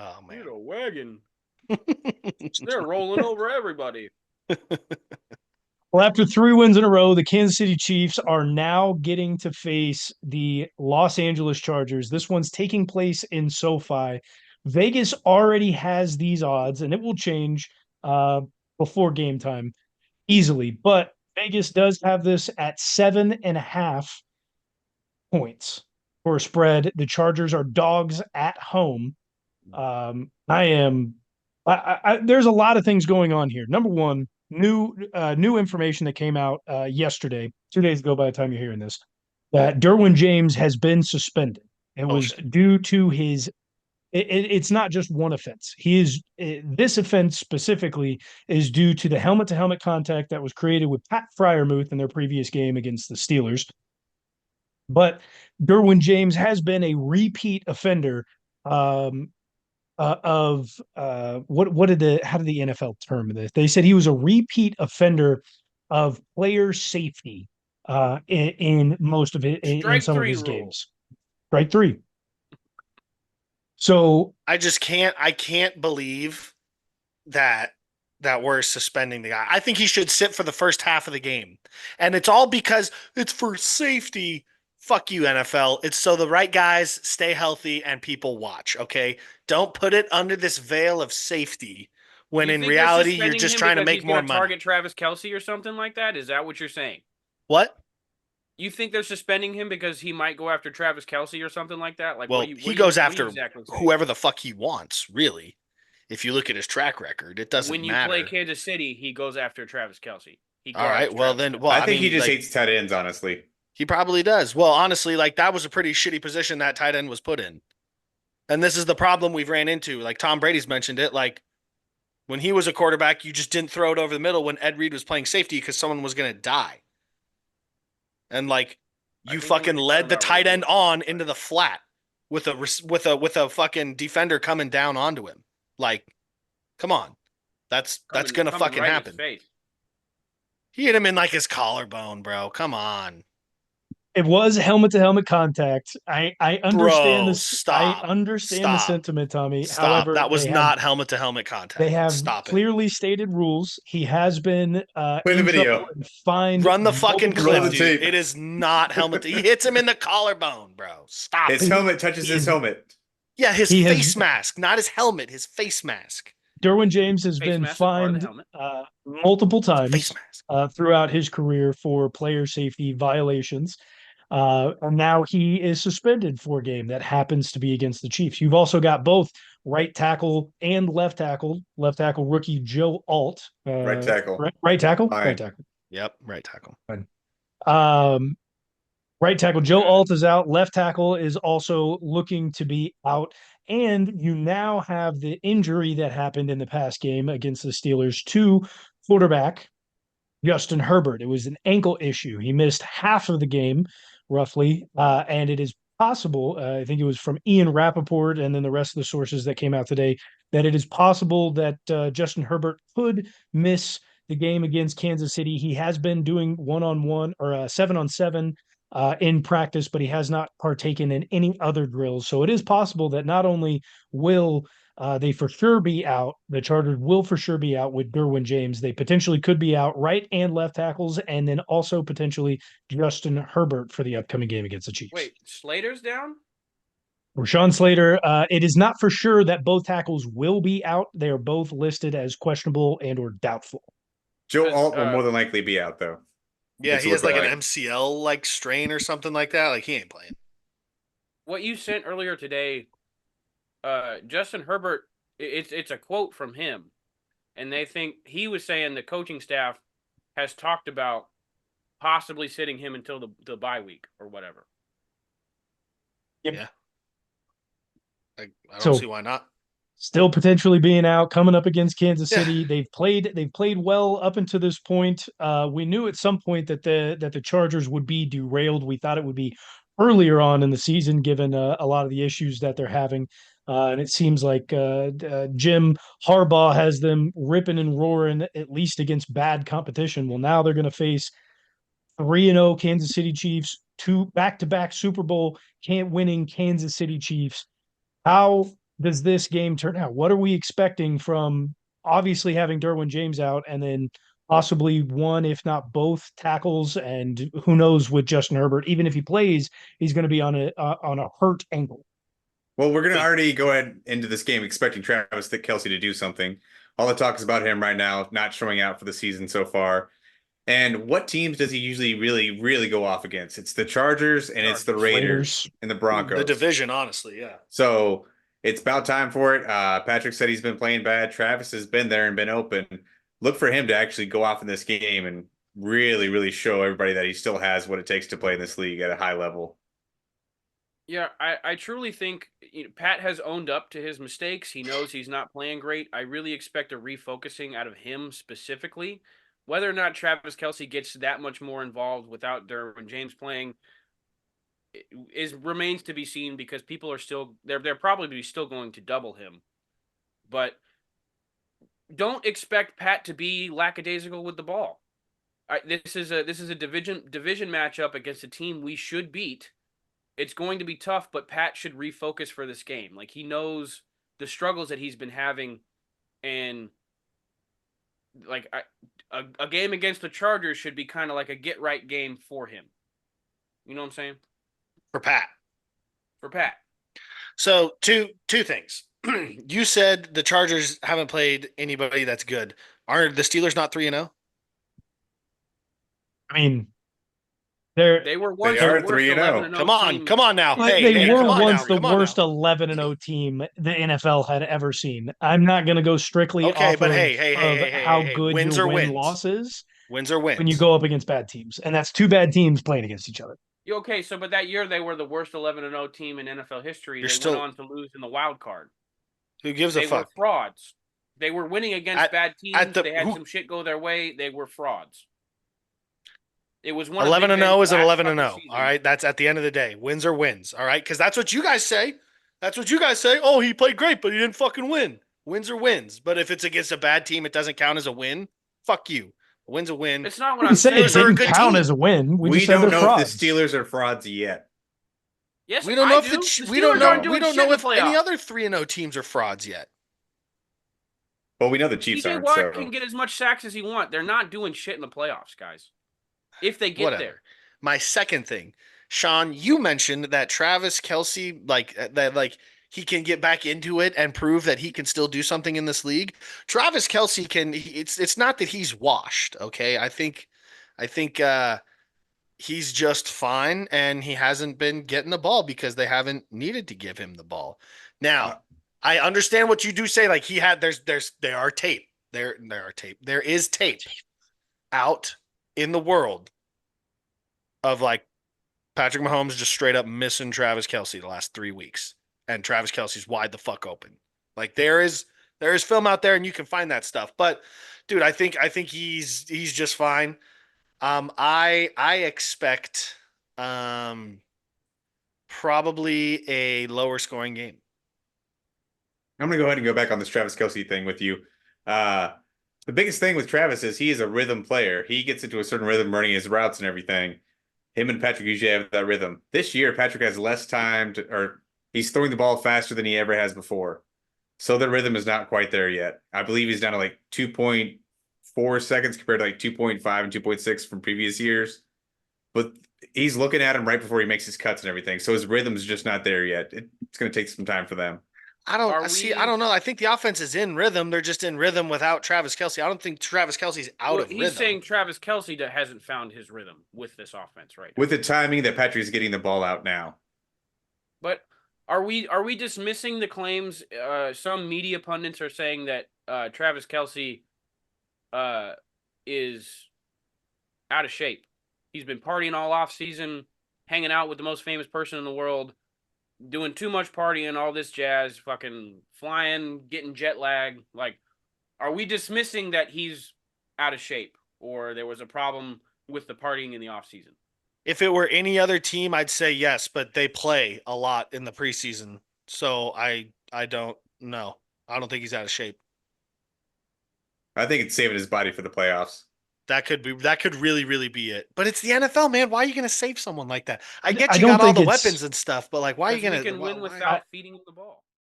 Oh Get man. a wagon. They're rolling over everybody. Well, after 3 wins in a row, the Kansas City Chiefs are now getting to face the Los Angeles Chargers. This one's taking place in SoFi. Vegas already has these odds, and it will change before game time easily. But Vegas does have this at 7.5 points for a spread. The Chargers are dogs at home. I am. There's a lot of things going on here. Number one, new information that came out yesterday, 2 days ago. By the time you're hearing this, that Derwin James has been suspended. It was Bullshit. due to his. It's not just one offense. He is this offense specifically is due to the helmet-to-helmet contact that was created with Pat Fryermuth in their previous game against the Steelers. But Derwin James has been a repeat offender um, of what did the how did the NFL term this? They said he was a repeat offender of player safety in most of it in Strike some of three his rule. games. Strike three. So I can't believe that we're suspending the guy. I think he should sit for the first half of the game. And it's all because it's for safety. Fuck you, NFL. It's so the right guys stay healthy and people watch, okay? Don't put it under this veil of safety when You in think they're reality you're suspending just him trying to because make he's more going to money. target Travis Kelce or something like that? Is that what you're saying? What? You think they're suspending him because he might go after Travis Kelce or something like that? Like, Well, he goes after whoever the fuck he wants, really. If you look at his track record, it doesn't When you play matter. Kansas City, he goes after Travis Kelce. He All right, guards well Travis then, Kelce. well, I I think he mean, just like, hates tight ends, honestly. he probably does. Well, honestly, like that was a pretty shitty position that tight end was put in. And this is the problem we've ran into. Like Tom Brady's mentioned it. Like when he was a quarterback, you just didn't throw it over the middle when Ed Reed was playing safety because someone was going to die. And like I you think he might fucking be talking led the about tight Ray end Lewis. on into the flat with a fucking defender coming down onto him. Like, come on. That's going to Coming fucking right in his happen. face. He hit him in like his collarbone, bro. Come on. it was helmet-to-helmet contact. I understand Bro, this. I stop. understand the Stop. sentiment, Tommy. Stop. However, That was not helmet to helmet they contact. have Stop it. clearly stated rules. He has been Play the in video. trouble and fined Run the fucking multiple Roll clip, the times. dude. tape. It is not helmet. He hits him in the collarbone, bro. Stop His it. helmet touches his helmet. Yeah, his He has face mask, not his helmet, his face mask. Derwin James has Face been mask is part of the fined helmet. multiple It's a face times mask. throughout his career for player safety violations. And now he is suspended for a game that happens to be against the Chiefs. You've also got both right tackle and left tackle rookie Joe Alt. Right tackle. Right tackle? Right Fine. tackle. Yep, right tackle. Um, right tackle Joe Alt is out. Left tackle is also looking to be out. And you now have the injury that happened in the past game against the Steelers to quarterback Justin Herbert. It was an ankle issue. He missed half of the game, roughly. And it is possible, I think it was from Ian Rappaport and then the rest of the sources that came out today, that it is possible that Justin Herbert could miss the game against Kansas City. He has been doing 1-on-1 or 7-on-7 in practice, but he has not partaken in any other drills. So it is possible that not only will they for sure be out. The Chargers will for sure be out with Derwin James. They potentially could be out right and left tackles, and then also potentially Justin Herbert for the upcoming game against the Chiefs. Wait, Slater's down? Rashawn Slater, it is not for sure that both tackles will be out. They are both listed as questionable and or doubtful. Joe Alt will more than likely be out, though. Yeah, It's he has like looking an like. MCL like strain or something like that. Like he ain't playing. What you sent earlier today, Justin Herbert, it's a quote from him, and they think he was saying the coaching staff has talked about possibly sitting him until the bye week or whatever. Yep. Yeah. I don't see why not. Still potentially being out, coming up against Kansas Yeah. City. They've played well up until this point. We knew at some point that the Chargers would be derailed. We thought it would be earlier on in the season, given a lot of the issues that they're having. And it seems like Jim Harbaugh has them ripping and roaring, at least against bad competition. Well, now they're going to face 3-0 Kansas City Chiefs, two back-to-back Super Bowl can't winning Kansas City Chiefs. How does this game turn out? What are we expecting from obviously having Derwin James out and then possibly one, if not both tackles, and who knows with Justin Herbert, even if he plays, he's going to be on a hurt ankle. Well, we're going to already go ahead into this game expecting Travis Kelce to do something. All the talk is about him right now, not showing out for the season so far. And what teams does he usually really go off against? It's the Chargers and it's the Raiders and the Broncos. The division, honestly, yeah. So it's about time for it. Patrick said he's been playing bad. Travis has been there and been open. Look for him to actually go off in this game and really show everybody that he still has what it takes to play in this league at a high level. Yeah, I truly think Pat has owned up to his mistakes. He knows he's not playing great. I really expect a refocusing out of him specifically. Whether or not Travis Kelce gets that much more involved without Derwin James playing remains to be seen, because people are still they're probably still going to double him. But don't expect Pat to be lackadaisical with the ball. This is a division matchup against a team we should beat. It's going to be tough, but Pat should refocus for this game. Like, he knows the struggles that he's been having, and like a game against the Chargers should be kind of like a get right game for him. You know what I'm saying? For Pat. For Pat. So two things. You said the Chargers haven't played anybody that's good. Are the Steelers not 3-0? I mean, they were once they are the worst 3-0. Come on now. They were once the worst now. 11-0 team the NFL had ever seen. I'm not going to go strictly off but of how good wins your or wins. win-loss is. Wins or wins. When you go up against bad teams. And that's two bad teams playing against each other. Okay, so but that year they were the worst 11-0 team in NFL history. They went on to lose in the wild card. Who gives a fuck? They were frauds. They were winning against bad teams. They had some shit go their way. They were frauds. It was 11-0 is an 11-0. All right, that's at the end of the day. Wins or wins. All right, because that's what you guys say. That's what you guys say. Oh, he played great, but he didn't fucking win. Wins or wins. But if it's against a bad team, it doesn't count as a win. Fuck you. A win's a win. It's not what I'm saying. It didn't count as a win. We don't know if the Steelers are frauds yet. Yes, we don't know we don't know if any other 3-0 teams are frauds yet. Well, we know the Chiefs aren't. TJ Watt can get as much sacks as he wants. They're not doing shit in the playoffs, guys. If they get there. My second thing, Sean, you mentioned that Travis Kelce, he can get back into it and prove that he can still do something in this league. Travis Kelce can. It's not that he's washed. Okay, I think he's just fine, and he hasn't been getting the ball because they haven't needed to give him the ball. Now, I understand what you do say. Like, there is tape out in the world of like Patrick Mahomes just straight up missing Travis Kelce the last 3 weeks, and Travis Kelce's wide the fuck open. Like, there is film out there, and you can find that stuff. But dude, I think he's just fine. I expect probably a lower scoring game. I'm going to go ahead and go back on this Travis Kelce thing with you. The biggest thing with Travis is he is a rhythm player. He gets into a certain rhythm running his routes and everything. Him and Patrick usually have that rhythm. This year, Patrick has less time or he's throwing the ball faster than he ever has before. So the rhythm is not quite there yet. I believe he's down to like 2.4 seconds compared to like 2.5 and 2.6 from previous years. But he's looking at him right before he makes his cuts and everything. So his rhythm is just not there yet. It's going to take some time for them. I don't know. I think the offense is in rhythm. They're just in rhythm without Travis Kelce. I don't think Travis Kelce's out of rhythm. He's saying Travis Kelce hasn't found his rhythm with this offense right now. With the timing that Patrick's getting the ball out now. But are we dismissing the claims? Some media pundits are saying that Travis Kelce is out of shape. He's been partying all off season, hanging out with the most famous person in the world, doing too much partying, all this jazz, fucking flying, getting jet lag. Like, are we dismissing that he's out of shape, or there was a problem with the partying in the offseason? If it were any other team, I'd say yes, but they play a lot in the preseason. So I don't know. I don't think he's out of shape. I think it's saving his body for the playoffs. That could really be it. But it's the NFL, man. Why are you going to save someone like that? I get you got all the weapons and stuff, but like, why are you going to win without feeding him the ball?